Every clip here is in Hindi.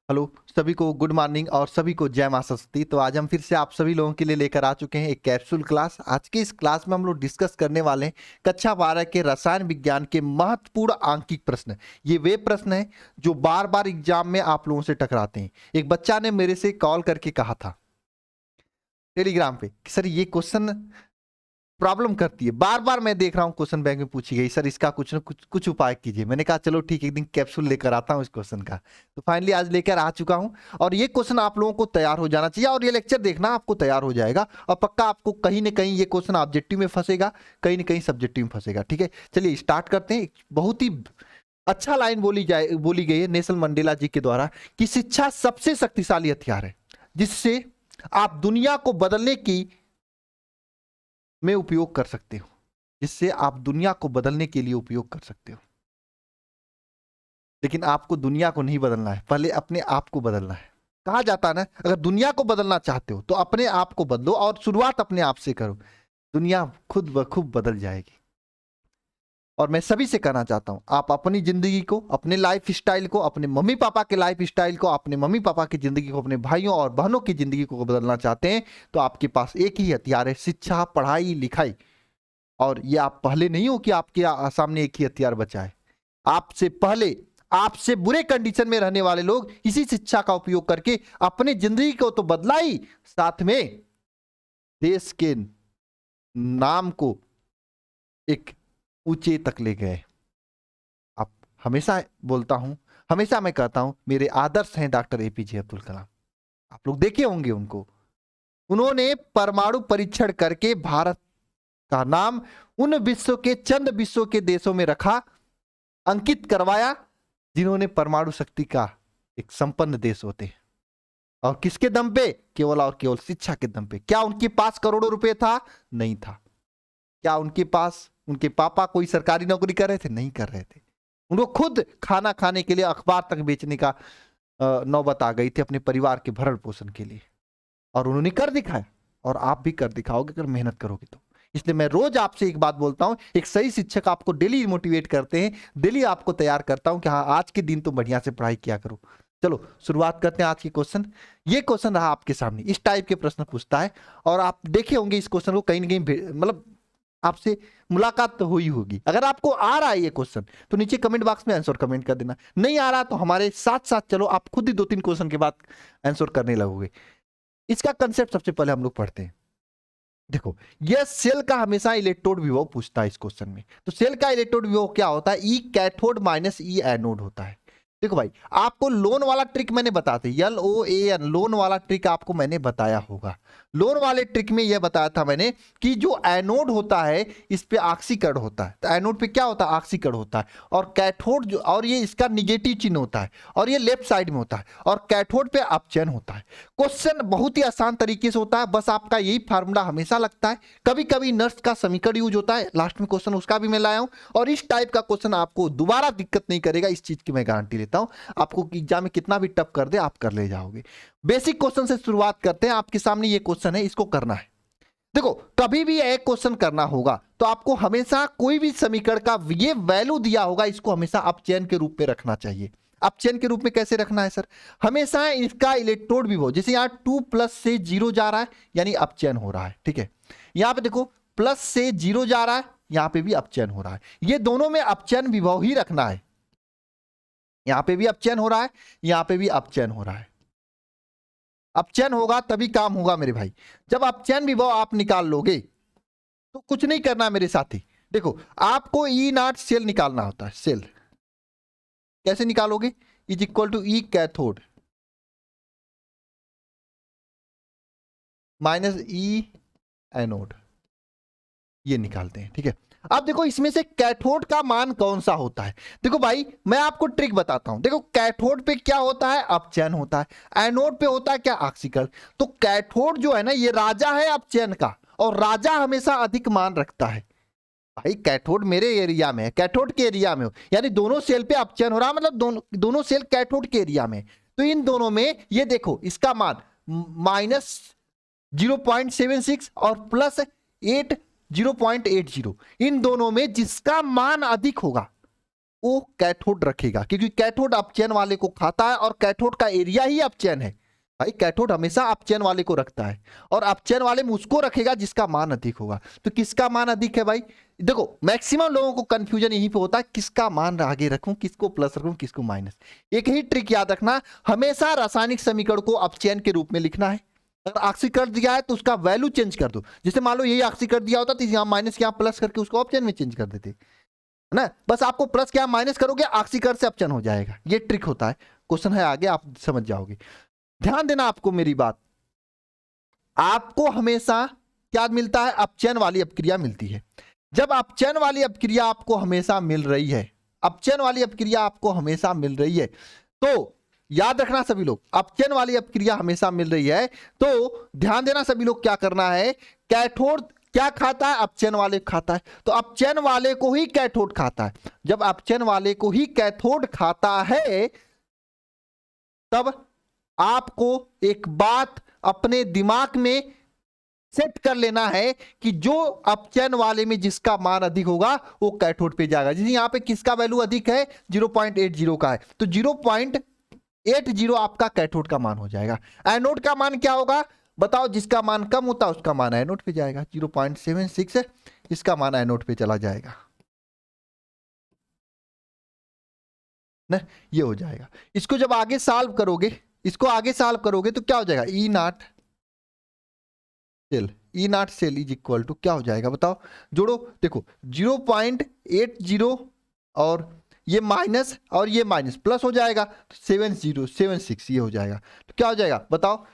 हेलो सभी को गुड मॉर्निंग और सभी को जय मां सरस्वती। तो आज हम फिर से आप सभी लोगों के लिए लेकर आ चुके हैं एक कैप्सूल क्लास। आज के इस क्लास में हम लोग डिस्कस करने वाले हैं कक्षा 12 के रसायन विज्ञान के महत्वपूर्ण आंकिक प्रश्न। ये वे प्रश्न हैं जो बार बार एग्जाम में आप लोगों से टकराते हैं। एक बच्चा ने मेरे से कॉल करके कहा था टेलीग्राम पे कि सर ये क्वेश्चन प्रॉब्लम करती है, बार बार मैं देख रहा हूँ क्वेश्चन बैंक में पूछी गई, सर इसका कुछ न कुछ उपाय कीजिए। मैंने कहा चलो ठीक है, एक दिन कैप्सूल लेकर आता हूँ इस क्वेश्चन का। तो फाइनली आज लेकर आ चुका हूँ और ये क्वेश्चन आप लोगों को तैयार हो जाना चाहिए और ये लेक्चर देखना आपको तैयार हो जाएगा और पक्का आपको कहीं ना कहीं ये क्वेश्चन ऑब्जेक्टिव में फंसेगा, कहीं ना कहीं सब्जेक्टिव में फंसेगा। ठीक है, चलिए स्टार्ट करते हैं। बहुत ही अच्छा लाइन बोली गई है नेल्सन मंडेला जी के द्वारा कि शिक्षा सबसे शक्तिशाली हथियार है जिससे आप दुनिया को बदलने की में उपयोग कर सकते हो, जिससे आप दुनिया को बदलने के लिए उपयोग कर सकते हो। लेकिन आपको दुनिया को नहीं बदलना है, पहले अपने आप को बदलना है। कहा जाता है ना, अगर दुनिया को बदलना चाहते हो तो अपने आप को बदलो और शुरुआत अपने आप से करो, दुनिया खुद ब खुद बदल जाएगी। और मैं सभी से कहना चाहता हूं, आप अपनी जिंदगी को, अपने लाइफ स्टाइल को, अपने मम्मी पापा के लाइफ स्टाइल को, अपने मम्मी पापा की जिंदगी को, अपने भाइयों और बहनों की जिंदगी को बदलना चाहते हैं तो आपके पास एक ही हथियार है, शिक्षा, पढ़ाई लिखाई। और ये आप पहले नहीं हो कि आपके सामने एक ही हथियार बचा है। आपसे पहले, आपसे बुरे कंडीशन में रहने वाले लोग इसी शिक्षा का उपयोग करके अपनी जिंदगी को तो बदला ही, साथ में देश के नाम को एक ऊंचे तक ले गए। आप हमेशा बोलता हूं, हमेशा मैं कहता हूं, मेरे आदर्श हैं डॉक्टर एपीजे अब्दुल कलाम। आप लोग देखे होंगे उनको। उन्होंने परमाणु परीक्षण करके भारत का नाम उन विश्व के, चंद विश्व के देशों में रखा, अंकित करवाया जिन्होंने परमाणु शक्ति का एक संपन्न देश होते हैं। और किसके दम पे? केवल और केवल शिक्षा के दम पे। क्या उनके पास करोड़ों रुपए था? नहीं था। क्या उनके पास, उनके पापा कोई सरकारी नौकरी कर रहे थे? नहीं कर रहे थे। उनको खुद खाना खाने के लिए अखबार तक बेचने का नौबत आ गई थी अपने परिवार के भरण पोषण के लिए, और उन्होंने कर दिखाया। और आप भी कर दिखाओगे अगर मेहनत करोगे तो। इसलिए मैं रोज आपसे एक बात बोलता हूं, एक सही शिक्षक आपको डेली मोटिवेट करते हैं, डेली आपको तैयार करता हूं कि हाँ आज के दिन तो बढ़िया से पढ़ाई किया करो। चलो शुरुआत करते हैं आज के क्वेश्चन। ये क्वेश्चन रहा आपके सामने, इस टाइप के प्रश्न पूछता है और आप देखे होंगे इस क्वेश्चन को कहीं ना कहीं, मतलब आपसे मुलाकात तो हुई होगी। अगर आपको आ रहा है ये क्वेश्चन तो नीचे कमेंट बॉक्स में आंसर कमेंट कर देना, नहीं आ रहा तो हमारे साथ साथ चलो, आप खुद ही 2-3 क्वेश्चन के बाद आंसर करने लगोगे। इसका कंसेप्ट सबसे पहले हम लोग पढ़ते हैं। देखो, यह सेल का हमेशा इलेक्ट्रोड विभव पूछता है इस क्वेश्चन में। तो सेल का इलेक्ट्रोड विभव क्या होता है? E cathode minus E anode होता है। देखो भाई, आपको लोन वाला ट्रिक मैंने बताते, LOAN, लोन वाला ट्रिक आपको मैंने बताया होगा। लोन वाले ट्रिक में यह बताया था मैंने कि जो एनोड होता है इस पे ऑक्सीकरण होता है। तो एनोड पे क्या होता है? ऑक्सीकरण होता है। और कैथोड जो, और ये इसका निगेटिव चिन्ह होता है और ये लेफ्ट साइड में होता है, और कैथोड पे अपचयन होता है। क्वेश्चन बहुत ही आसान तरीके से होता है, बस आपका यही फार्मूला हमेशा लगता है। कभी कभी नर्स का समीकरण यूज होता है लास्ट में क्वेश्चन, उसका भी मैं लाया हूं। और इस टाइप का क्वेश्चन आपको दोबारा दिक्कत नहीं करेगा, इस चीज की मैं गारंटी लेता हूं। आपको एग्जाम में कितना भी टफ कर दे आप कर ले जाओगे। बेसिक क्वेश्चन से शुरुआत करते हैं। आपके सामने ये क्वेश्चन है, इसको करना है। देखो, कभी भी एक क्वेश्चन करना होगा तो आपको हमेशा कोई भी समीकरण का ये वैल्यू दिया होगा, इसको हमेशा अपचयन के रूप में रखना चाहिए। अपचयन के रूप में कैसे रखना है सर? हमेशा इसका इलेक्ट्रोड विभव, जैसे यहां 2+ से 0 जा रहा है यानी अपचयन हो रहा है। ठीक है, यहां पे देखो प्लस से 0 जा रहा है, यहां पे भी अपचयन हो रहा है। ये दोनों में अपचयन विभव ही रखना है। यहां पे भी अपचयन हो रहा है, यहां पे भी अपचयन हो रहा है। अपचयन होगा तभी काम होगा मेरे भाई। जब अपचयन विभव आप निकाल लोगे तो कुछ नहीं करना मेरे साथी। देखो, आपको E0 सेल निकालना होता है। सेल कैसे निकालोगे? Is equal to E cathode minus E anode, ये निकालते हैं। ठीक है, अब देखो इसमें से कैथोड का मान कौन सा होता है। देखो भाई, मैं आपको ट्रिक बताता हूं। देखो, कैथोड पे क्या होता है? अपचयन होता है। एनोड पे होता है क्या? ऑक्सीकरण। तो कैथोड जो है ना, ये राजा है अपचयन का, और राजा हमेशा अधिक मान रखता है। भाई कैथोड मेरे एरिया में है, कैथोड के एरिया में हो, यानी दोनों सेल पे अपचयन हो रहा है, मतलब दोनों सेल कैथोड के एरिया में। तो इन दोनों में ये देखो, इसका मान -0.76 और +8 0.80, इन दोनों में जिसका मान अधिक होगा वो कैथोड रखेगा, क्योंकि कैथोड अपचयन वाले को खाता है और कैथोड का एरिया ही अपचयन है। भाई कैथोड हमेशा अपचयन वाले को रखता है और अपचयन वाले में उसको रखेगा जिसका मान अधिक होगा। तो किसका मान अधिक है भाई? देखो मैक्सिमम लोगों को कंफ्यूजन यहीं पे होता है, किसका मान आगे रखूं, किसको प्लस रखूं, किसको माइनस। एक ही ट्रिक याद रखना, हमेशा रासायनिक समीकरण को अपचयन के रूप में लिखना है। अगर ऑक्सीकरण दिया है तो उसका वैल्यू चेंज कर दो। जैसे मान लो यही ऑक्सीकरण दिया होता तो यहाँ माइनस यहाँ प्लस करके उसको ऑप्शन में चेंज कर देते, है ना। बस आपको प्लस क्या माइनस करोगे, ऑक्सीकरण से अपचयन हो जाएगा। ये ट्रिक होता है। क्वेश्चन है आगे, आप समझ जाओगे। ध्यान देना आपको मेरी बात, आपको हमेशा क्या मिलता है? अपचयन वाली अपक्रिया मिलती है। जब अपचयन वाली अपक्रिया आपको हमेशा मिल रही है, अपचयन वाली अपक्रिया आपको हमेशा मिल रही है, तो याद रखना सभी लोग, अपचयन वाली अपक्रिया हमेशा मिल रही है तो ध्यान देना सभी लोग, क्या करना है? कैथोड क्या खाता है? अपचयन वाले खाता है। तो अपचयन वाले को ही कैथोड खाता है। जब अपचयन वाले को ही कैथोड खाता है तब आपको एक बात अपने दिमाग में सेट कर लेना है कि जो अपचयन वाले में जिसका मान अधिक होगा वो कैथोड पे जाएगा। जैसे यहां पे किसका वैल्यू अधिक है? 0.80 का है, तो 0.80 आपका कैथोड का मान हो जाएगा। एनोड का मान क्या होगा बताओ? जिसका मान कम होता है उसका मान एनोड पे जाएगा। 0.76 इसका मान एनोड पे चला जाएगा ना, ये हो जाएगा। इसको जब आगे सॉल्व करोगे, इसको आगे सॉल्व करोगे तो क्या हो जाएगा? E naught cell, E naught cell is equal to क्या हो जाएगा बताओ? जोड़ो, देखो 0.80 और ये माइनस और ये माइनस प्लस हो जाएगा तो 7076 ये हो जाएगा। तो क्या हो जाएगा बताओ?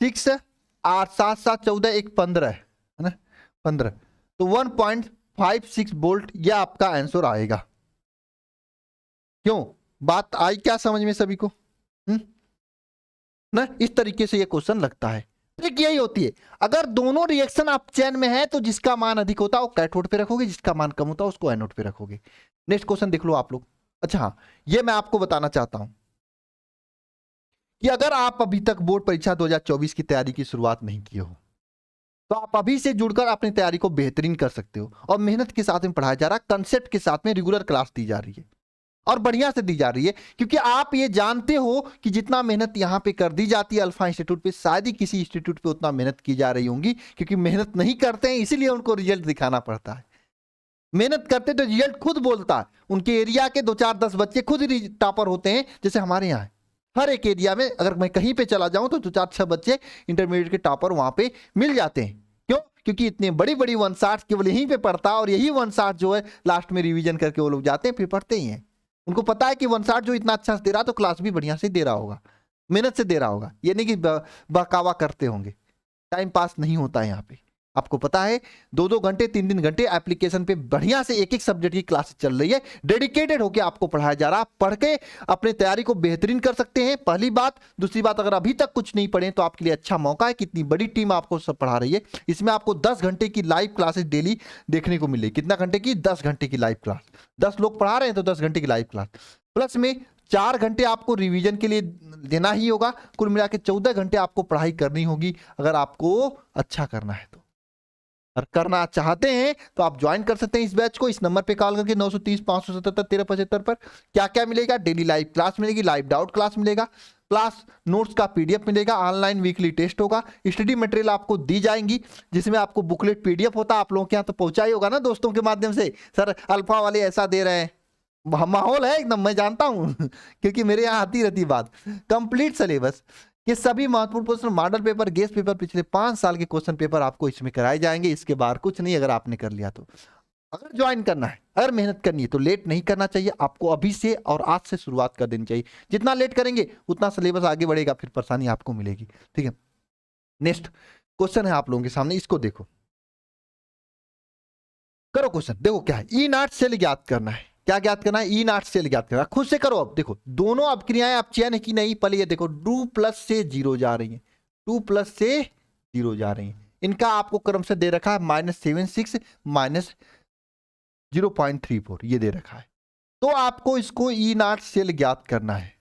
6 8 7 7 14 1 15 है ना, 15, तो 1.56 वोल्ट ये आपका आंसर आएगा। क्यों? बात आई क्या समझ में सभी को? ना इस तरीके से ये क्वेश्चन लगता है। ट्रिक यही होती है, अगर दोनों रिएक्शन अपचयन में है तो जिसका मान अधिक होता है वो कैथोड पे रखोगे, जिसका मान कम होता है उसको एनोड पे रखोगे। नेक्स्ट क्वेश्चन देख लो आप लोग। अच्छा हाँ, ये मैं आपको बताना चाहता हूं कि अगर आप अभी तक बोर्ड परीक्षा 2024 की तैयारी की शुरुआत नहीं किए हो तो आप अभी से जुड़कर अपनी तैयारी को बेहतरीन कर सकते हो। और मेहनत के साथ में पढ़ाया जा रहा है, कंसेप्ट के साथ में रेगुलर क्लास दी जा रही है और बढ़िया से दी जा रही है, क्योंकि आप ये जानते हो कि जितना मेहनत यहाँ पे कर दी जाती है अल्फा इंस्टीट्यूट पे, शायद ही किसी इंस्टीट्यूट पे उतना मेहनत की जा रही होंगी, क्योंकि मेहनत नहीं करते हैं इसीलिए उनको रिजल्ट दिखाना पड़ता है। मेहनत करते तो रिजल्ट खुद बोलता है। उनके एरिया के 2 4 10 बच्चे खुद टॉपर होते हैं, जैसे हमारे यहाँ है। हर एक एरिया में अगर मैं कहीं पे चला जाऊं तो 2 4 6 बच्चे इंटरमीडिएट के टॉपर वहां पे मिल जाते हैं। क्यों? क्योंकि इतने बड़ी बड़ी 160 केवल यहीं पे पढ़ता है और यही 160 जो है लास्ट में रिवीजन करके वो लोग जाते हैं फिर पढ़ते ही हैं। उनको पता है कि 160 जो इतना अच्छा से दे रहा तो क्लास भी बढ़िया से दे रहा होगा, मेहनत से दे रहा होगा। ये नहीं कि बहकावा करते होंगे। टाइम पास नहीं होता है यहाँ पे। आपको पता है 2 घंटे 3 घंटे एप्लीकेशन पे बढ़िया से एक एक सब्जेक्ट की क्लास चल रही है, डेडिकेटेड होकर आपको पढ़ाया जा रहा है। पढ़ के अपने तैयारी को बेहतरीन कर सकते हैं, पहली बात। दूसरी बात, अगर अभी तक कुछ नहीं पढ़े तो आपके लिए अच्छा मौका है, कितनी बड़ी टीम आपको सब पढ़ा रही है। इसमें आपको 10 घंटे की लाइव क्लासेस डेली देखने को मिलेगी। कितना घंटे की? 10 घंटे की लाइव क्लास। 10 लोग पढ़ा रहे हैं तो 10 घंटे की लाइव क्लास, प्लस में 4 घंटे आपको रिवीजन के लिए देना ही होगा। कुल मिला के 14 घंटे आपको पढ़ाई करनी होगी अगर आपको अच्छा करना है तो। और करना चाहते हैं तो आप ज्वाइन कर सकते हैं इस बैच को। इस नंबर पे कॉल करके 930 577 1375 पर। क्या क्या मिलेगा? डेली लाइव क्लास मिलेगी, लाइव डाउट क्लास मिलेगा, क्लास नोट्स का पीडीएफ मिलेगा, ऑनलाइन वीकली टेस्ट होगा, स्टडी मटेरियल आपको दी जाएंगी जिसमें आपको बुकलेट पीडीएफ होता है। आप लोगों के यहाँ तो पहुंचा ही होगा ना दोस्तों के माध्यम से, सर अल्फा वाले ऐसा दे रहे हैं। माहौल है एकदम, मैं जानता हूं क्योंकि मेरे यहाँ आती रहती बात। कंप्लीट सिलेबस ये सभी महत्वपूर्ण प्रश्न, मॉडल पेपर, गेस्ट पेपर, पिछले 5 साल के क्वेश्चन पेपर आपको इसमें कराए जाएंगे। इसके बाहर कुछ नहीं अगर आपने कर लिया तो। अगर ज्वाइन करना है, अगर मेहनत करनी है तो लेट नहीं करना चाहिए आपको। अभी से और आज से शुरुआत कर देनी चाहिए। जितना लेट करेंगे उतना सिलेबस आगे बढ़ेगा, फिर परेशानी आपको मिलेगी। ठीक है, नेक्स्ट क्वेश्चन है आप लोगों के सामने, इसको देखो, करो क्वेश्चन। देखो क्या है, ई नॉट सेल ज्ञात करना है। क्या ज्ञात करना है? ई नॉट सेल ज्ञात करना है। खुद से करो। अब देखो दोनों अपक्रियाएं अपचयन है कि नहीं, पहले ये देखो 2 प्लस से 0 जा रही है, 2 प्लस से 0 जा रही है। इनका आपको क्रम से दे रखा है -76 -0.34 ये दे रखा है। तो आपको इसको ई नॉट सेल ज्ञात करना है।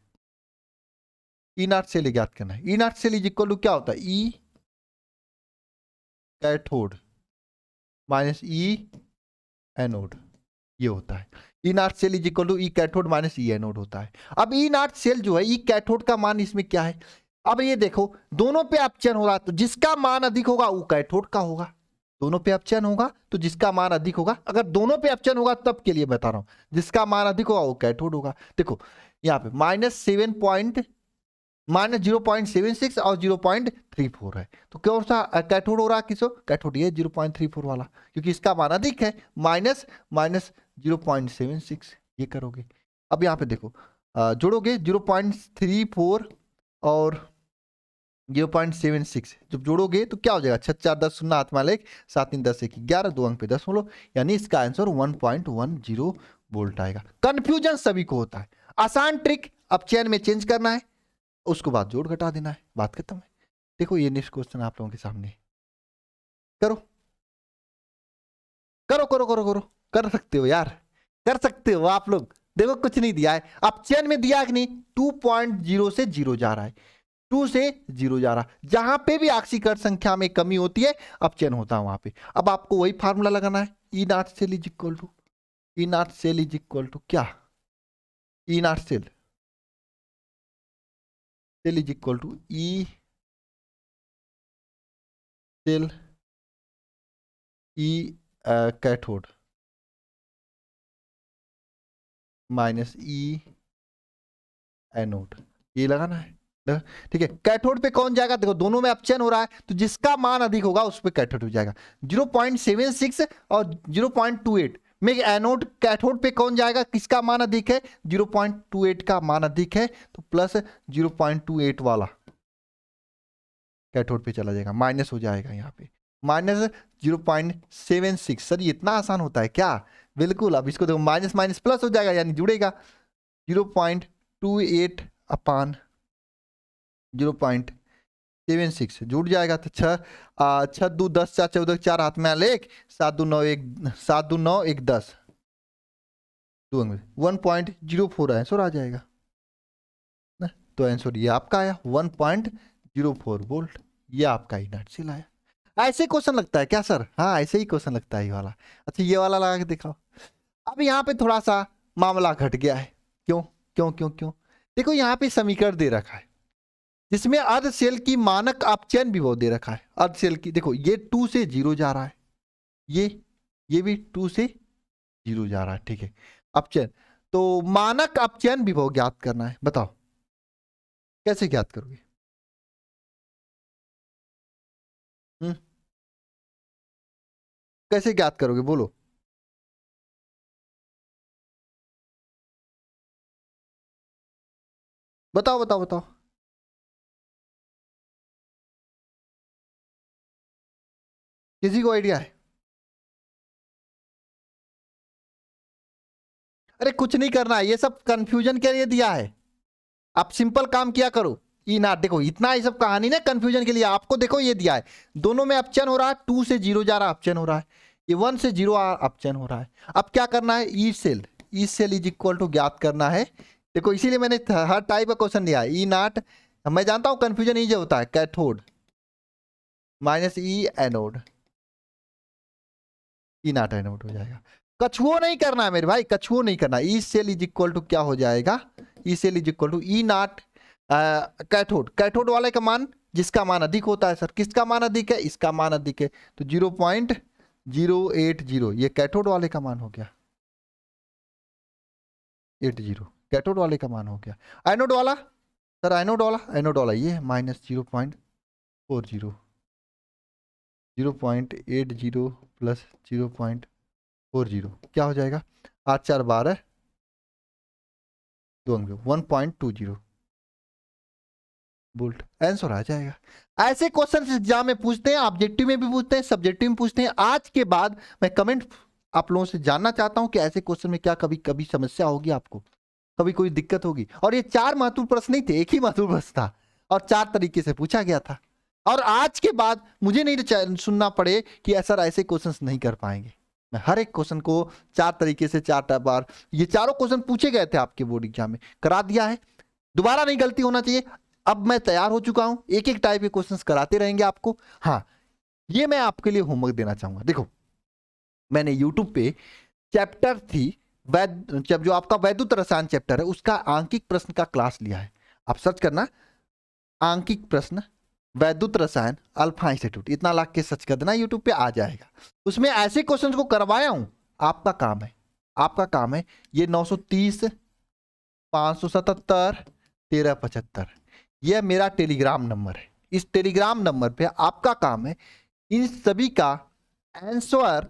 ई नॉट सेल ज्ञात करना है। E naught cell is equal to क्या होता है? E cathode minus E anode, ये होता है। E naught cell is equal to E cathode minus E anode होता है। अब ई नॉट सेल जो है, ई कैथोड का मान इसमें क्या है, अब ये देखो दोनों पे अपचयन हो रहा है, तो जिसका मान अधिक होगा वो कैथोड का होगा। दोनों पे अपचयन होगा तो जिसका मान अधिक होगा, अगर दोनों पे अपचयन होगा तब के लिए बता रहा हूं, जिसका मान अधिक होगा वो कैथोड होगा। देखो यहाँ पे -0.76 और 0.34 है, तो कौन सा कैथोड हो रहा है, किसो कैथोड, ये 0.34 वाला, क्योंकि इसका मान अधिक है, माइनस 0.76 ये करोगे। अब यहाँ पे देखो जोड़ोगे 0.34 और 0.76 जब जोड़ोगे तो क्या हो जाएगा, 6 4 10 0 हाथ में 1 7 3 10 1 11 2 अंक पे 10 बोलो, यानी इसका आंसर 1.10 वोल्ट आएगा। कंफ्यूजन सभी को होता है, आसान ट्रिक, अब चेन में चेंज करना है, उसको बाद जोड़ घटा देना है, बात खत्म है। देखो ये नेक्स्ट क्वेश्चन आप लोगों के सामने, करो करो करो करो करो, कर सकते हो यार, कर सकते हो आप लोग। देखो कुछ नहीं दिया है, अब चेन में दिया कि नहीं, 2.0 से 0 जा रहा है, 2 से 0 जा रहा, जहां पे भी ऑक्सीकरण संख्या में कमी होती है अपचयन होता है वहां पे। अब आपको वही फार्मूला लगाना है, E naught cell is equal to, E naught cell is equal to क्या, E naught cell cell is equal to E cell E cathode minus E anode, ये लगाना है। ठीक है, कैथोड पे कौन जाएगा, देखो दोनों में अपचयन हो रहा है, तो जिसका मान अधिक होगा उस पे कैथोड हो जाएगा। 0.76 और 0.28 में एनोड, कैथोड पे कौन जाएगा, किसका मान अधिक है, 0.28 का मान अधिक है, तो प्लस 0.28 वाला कैथोड पे चला जाएगा, माइनस हो जाएगा यहाँ पे माइनस 0.76। सर ये इतना आसान होता है क्या, बिल्कुल। अब इसको देखो माइनस माइनस प्लस हो जाएगा, यानी जुड़ेगा 0.28 अपान 0.76 जुड़ जाएगा, तो 6 2 10 4 14 4 हाथ में 1 7 2 9 1 7 2 9 1 10 1.04 आंसर आ जाएगा ना, तो आंसर ये आपका आया 1.04 वोल्ट, ये आपका ई नॉट सेल आया। ऐसे क्वेश्चन लगता है क्या सर, हाँ ऐसे ही क्वेश्चन लगता है ये वाला। अच्छा ये वाला लगा के दिखाओ। अब यहाँ पे थोड़ा सा मामला घट गया है, क्यों क्यों क्यों क्यों, देखो यहाँ पे समीकरण दे रखा है जिसमें अर्ध सेल की मानक अपचयन विभव दे रखा है। अर्ध सेल की देखो ये 2 से 0 जा रहा है, ये भी 2 से 0 जा रहा है, ठीक है। अपचयन, तो मानक अपचयन विभव ज्ञात करना है, बताओ कैसे ज्ञात करोगे। कैसे ज्ञात करोगे बोलो, बताओ बताओ बताओ। किसी को आइडिया है, अरे कुछ नहीं करना है, ये सब कंफ्यूजन के लिए दिया है, आप सिंपल काम किया करो। ई नॉट, देखो इतना ये सब कहानी ना कंफ्यूजन के लिए, आपको देखो ये दिया है, दोनों में अपचयन हो रहा है, 2 से 0 जा रहा है अपचयन हो रहा है, ये 1 से 0 अपचयन हो रहा है। अब क्या करना है, E cell is equal to ज्ञात करना है। देखो इसीलिए मैंने हर टाइप का क्वेश्चन लिया है। ई नॉट, मैं जानता हूं कंफ्यूजन ये होता है, cathode minus E anode, E not anode हो जाएगा। कछुओ नहीं करना है मेरे भाई, कछुओ नहीं करना। E cell is equal to क्या हो जाएगा, E cell is equal to E nought cathode, cathode वाले का मान जिसका मान अधिक होता है। सर किसका मान अधिक है, इसका मान अधिक है, तो 0.080 ये कैथोड वाले का मान हो गया, 80 कैथोड वाले का मान हो गया। एनोड वाला, सर एनोड वाला ये माइनस 0.40, 0.80 प्लस 0.40 क्या हो जाएगा, 8 4 12 2 अंक 1.20 वोल्ट आंसर आ जाएगा। ऐसे क्वेश्चन एग्जाम में पूछते हैं, ऑब्जेक्टिव में भी पूछते हैं, सब्जेक्टिव में पूछते हैं। आज के बाद मैं कमेंट आप लोगों से जानना चाहता हूं कि ऐसे क्वेश्चन में क्या कभी कभी समस्या होगी, आपको कभी कोई दिक्कत होगी। और ये 4 महत्वपूर्ण प्रश्न नहीं थे, एक ही महत्वपूर्ण प्रश्न था और 4 तरीके से पूछा गया था। और आज के बाद मुझे नहीं सुनना पड़े कि सर ऐसे क्वेश्चन नहीं कर पाएंगे। मैं हर एक क्वेश्चन को 4 तरीके से 4 बार, ये चारों क्वेश्चन पूछे गए थे आपके बोर्ड एग्जाम में, करा दिया है, दोबारा नहीं गलती होना चाहिए। अब मैं तैयार हो चुका हूं, एक एक टाइप के क्वेश्चंस कराते रहेंगे आपको। हाँ ये मैं आपके लिए होमवर्क देना चाहूंगा। देखो मैंने यूट्यूब पे चैप्टर 3 जब जो आपका वैद्युत रसायन चैप्टर है उसका आंकिक प्रश्न का क्लास लिया है। आप सर्च करना आंकिक प्रश्न वैद्युत रसायन अल्फा इंस्टीट्यूट, इतना लाख के सर्च कर देना, यूट्यूब पे आ जाएगा। उसमें ऐसे क्वेश्चंस को करवाया हूं। आपका काम है, आपका काम है ये 930 577 1375, यह मेरा टेलीग्राम नंबर है। इस टेलीग्राम नंबर पे आपका काम है इन सभी का आंसर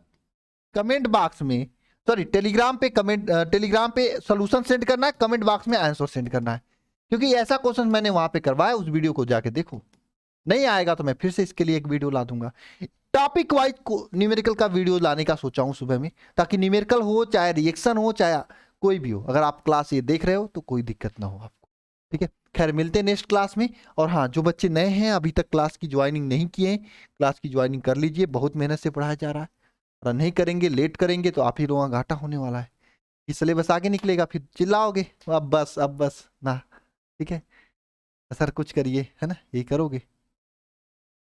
कमेंट बॉक्स में, सॉरी टेलीग्राम पे सॉल्यूशन सेंड करना है, कमेंट बॉक्स में आंसर सेंड करना है। क्योंकि ऐसा क्वेश्चन मैंने वहां पे करवाया, उस वीडियो को जाके देखो। नहीं आएगा तो मैं फिर से इसके लिए एक वीडियो ला दूंगा। टॉपिक वाइज न्यूमेरिकल का वीडियो लाने का सोचा हूं सुबह में, ताकि न्यूमेरिकल हो चाहे रिएक्शन हो चाहे कोई भी हो, अगर आप क्लास ये देख रहे हो तो कोई दिक्कत ना हो आपको। ठीक है, खैर मिलते हैं नेक्स्ट क्लास में। और हाँ, जो बच्चे नए हैं अभी तक क्लास की ज्वाइनिंग नहीं किए हैं, क्लास की ज्वाइनिंग कर लीजिए। बहुत मेहनत से पढ़ाया जा रहा है, अगर नहीं करेंगे लेट करेंगे तो आप ही लोगों का घाटा होने वाला है। ये सिलेबस आगे निकलेगा फिर चिल्लाओगे अब बस ना। ठीक है सर, कुछ करिए, है ना, यही करोगे।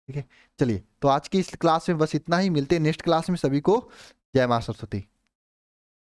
ठीक है, चलिए तो आज की इस क्लास में बस इतना ही। मिलते हैं नेक्स्ट क्लास में। सभी को जय मां सरस्वती।